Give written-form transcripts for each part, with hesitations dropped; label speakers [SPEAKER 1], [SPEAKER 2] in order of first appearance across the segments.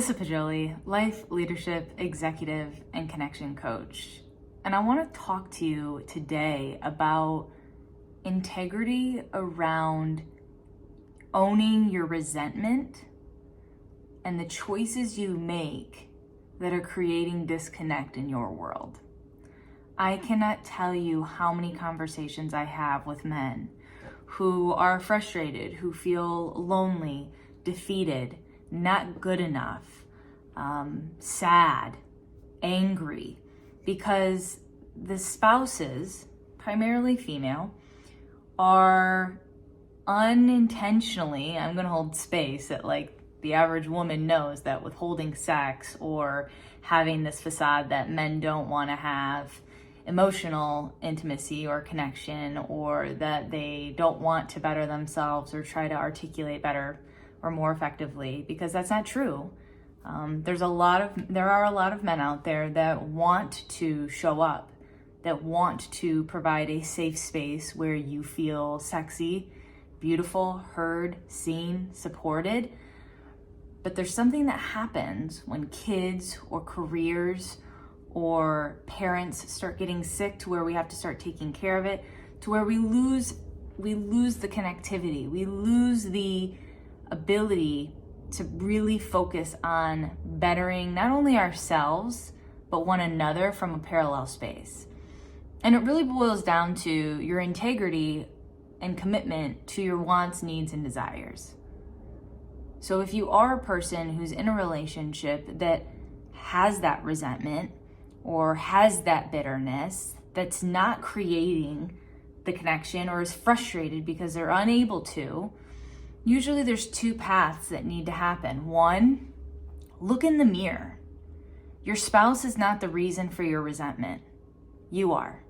[SPEAKER 1] Alyssa Pajoli, life, leadership, executive, and connection coach. And I want to talk to you today about integrity around owning your resentment and the choices you make that are creating disconnect in your world. I cannot tell you how many conversations I have with men who are frustrated, who feel lonely, defeated, not good enough, sad, angry, because the spouses, primarily female, are unintentionally, I'm going to hold space that like the average woman knows that withholding sex or having this facade that men don't want to have emotional intimacy or connection, or that they don't want to better themselves or try to articulate better or more effectively, because that's not true. There are a lot of men out there that want to show up, that want to provide a safe space where you feel sexy, beautiful, heard, seen, supported. But there's something that happens when kids or careers or parents start getting sick to where we have to start taking care of it, to where we lose the connectivity, we lose the ability to really focus on bettering not only ourselves, but one another from a parallel space. And it really boils down to your integrity and commitment to your wants, needs, and desires. So if you are a person who's in a relationship that has that resentment or has that bitterness, that's not creating the connection, or is frustrated because they're unable to, usually there's two paths that need to happen. One, look in the mirror. Your spouse is not the reason for your resentment. You are.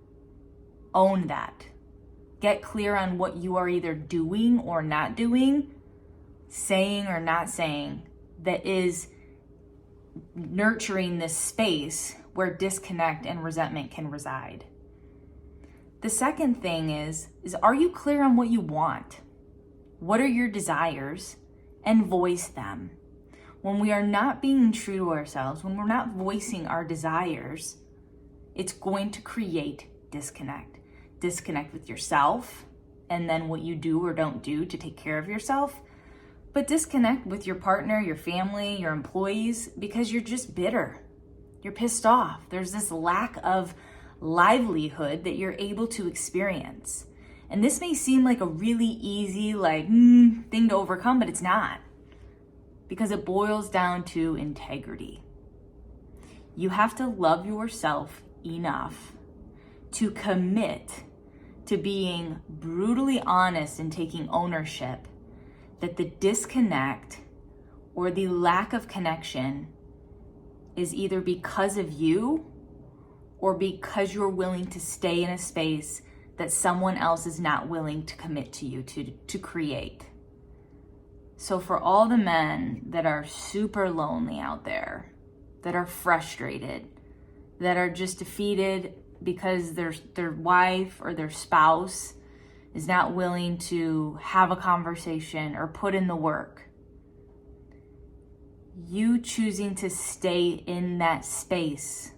[SPEAKER 1] Own that. Get clear on what you are either doing or not doing, saying or not saying, that is nurturing this space where disconnect and resentment can reside. The second thing is are you clear on what you want? What are your desires? And voice them. When we are not being true to ourselves, when we're not voicing our desires, it's going to create disconnect. Disconnect with yourself, and then what you do or don't do to take care of yourself. But disconnect with your partner, your family, your employees, because you're just bitter. You're pissed off. There's this lack of livelihood that you're able to experience. And this may seem like a really easy, thing to overcome, but it's not. Because it boils down to integrity. You have to love yourself enough to commit to being brutally honest and taking ownership that the disconnect or the lack of connection is either because of you or because you're willing to stay in a space that someone else is not willing to commit to you to create. So for all the men that are super lonely out there, that are frustrated, that are just defeated because their wife or their spouse is not willing to have a conversation or put in the work, you choosing to stay in that space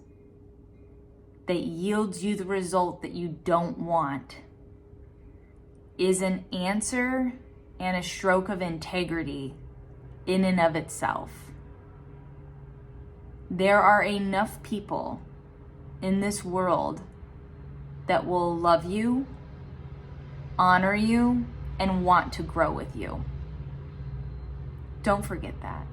[SPEAKER 1] that yields you the result that you don't want is an answer and a stroke of integrity in and of itself. There are enough people in this world that will love you, honor you, and want to grow with you. Don't forget that.